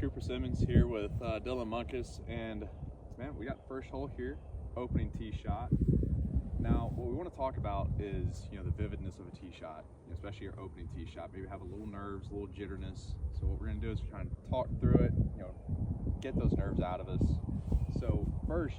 Cooper Simmons here with Dylan Munkus, and man, we got the first hole here, opening tee shot. Now, what we want to talk about is, the vividness of a tee shot, especially your opening tee shot. Maybe have a little nerves, a little jitterness. So what we're going to do is kind of talk through it, get those nerves out of us. So first,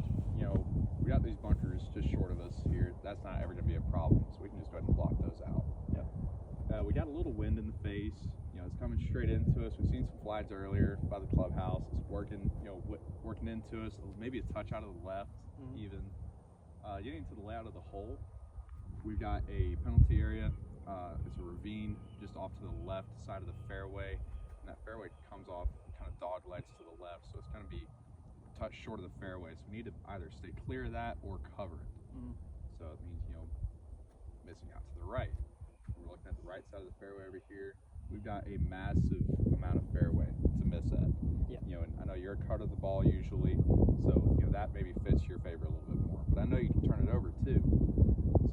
we got these bunkers just short of us here. That's not ever going to be a problem, so we can just go ahead and block those out. Yep. We got a little wind in the face. It's coming straight into us. We've seen some flags earlier by the clubhouse. It's working, working into us. Maybe a touch out of the left, even. Getting to the layout of the hole, we've got a penalty area. It's a ravine just off to the left side of the fairway, and that fairway comes off kind of dog legs to the left, so it's going to be a touch short of the fairway. So we need to either stay clear of that or cover it. So it means missing out to the right. We're looking at the right side of the fairway over here. We've got a massive amount of fairway to miss at. Yeah. And I know you're a cut of the ball usually, so that maybe fits your favor a little bit more. But I know you can turn it over too.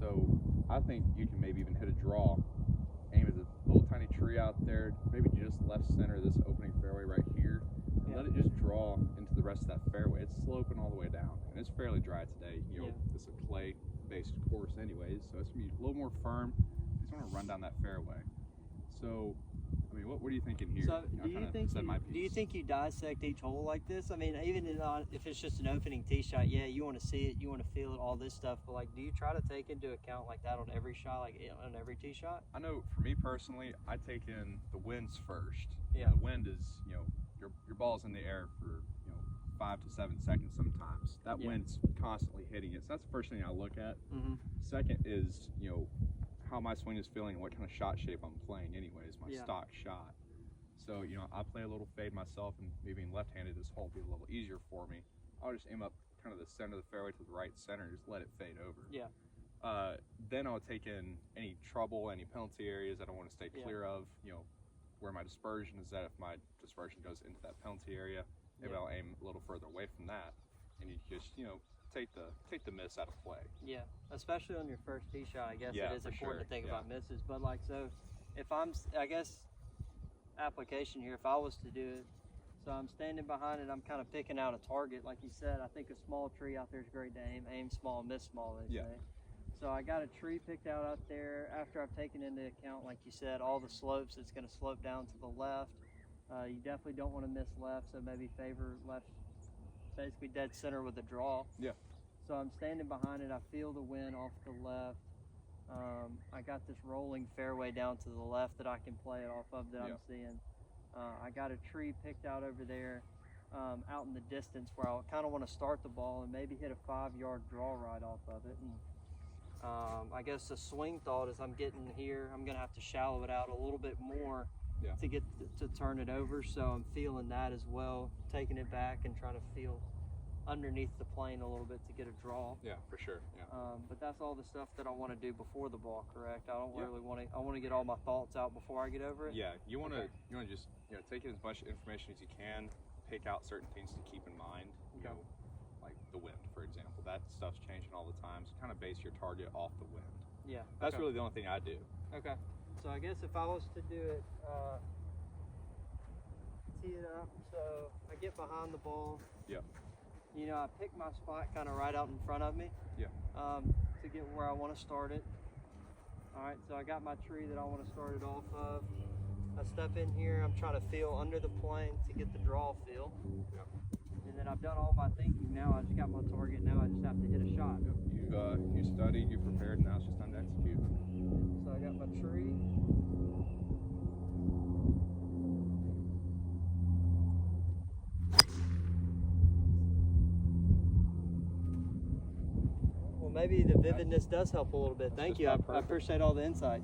So I think you can maybe even hit a draw, aim at a little tiny tree out there, maybe just left center of this opening fairway right here, and let it just draw into the rest of that fairway. It's sloping all the way down, and it's fairly dry today. It's a clay-based course anyways, so it's gonna be a little more firm. You just want to run down that fairway. So, what are you thinking here? So, do you think you dissect each hole like this? Even if it's just an opening tee shot, you want to see it, you want to feel it, all this stuff. But do you try to take into account like that on every shot, like on every tee shot? I know for me personally, I take in the winds first. Yeah. The wind is, your ball's in the air for 5 to 7 seconds sometimes. That wind's constantly hitting it. So that's the first thing I look at. Second is, how my swing is feeling, what kind of shot shape I'm playing anyways, my stock shot. So, I play a little fade myself, and maybe being left-handed, this hole will be a little easier for me. I'll just aim up kind of the center of the fairway to the right center, just let it fade over. Yeah. Then I'll take in any trouble, any penalty areas that I want to stay clear of, where my dispersion is at. If my dispersion goes into that penalty area, maybe I'll aim a little further away from that, and you just, take the miss out of play. Yeah, especially on your first tee shot, I guess it is important to think about misses. But so if application here, if I was to do it, so I'm standing behind it, I'm kind of picking out a target. Like you said, I think a small tree out there is great to aim small, miss small, they say. So I got a tree picked out there after I've taken into account, like you said, all the slopes. It's going to slope down to the left. You definitely don't want to miss left, so maybe favor left, basically dead center with a draw. Yeah. So I'm standing behind it. I feel the wind off the left. I got this rolling fairway down to the left that I can play it off of that I'm seeing. I got a tree picked out over there out in the distance where I kind of want to start the ball and maybe hit a 5-yard draw right off of it. And I guess the swing thought is I'm getting here, I'm going to have to shallow it out a little bit more to get to turn it over. So I'm feeling that as well, taking it back and trying to feel underneath the plane a little bit to get a draw. Yeah, for sure. Yeah. But that's all the stuff that I want to do before the ball, correct? I don't really want to. I want to get all my thoughts out before I get over it. Yeah, you want to just take in as much information as you can. Pick out certain things to keep in mind. Like the wind, for example. That stuff's changing all the time. So kind of base your target off the wind. Yeah. That's really the only thing I do. Okay. So I guess if I was to do it, tee it up. So I get behind the ball. Yeah. I pick my spot kind of right out in front of me. Yeah. To get where I want to start it. All right, so I got my tree that I want to start it off of. I step in here, I'm trying to feel under the plane to get the draw feel. Yeah. And then I've done all my thinking. Now I just got my target. Now I just have to hit a shot. Yep. You studied, you prepared, now it's just time to execute. So I got my tree. Maybe the vividness does help a little bit. Thank you. I appreciate all the insight.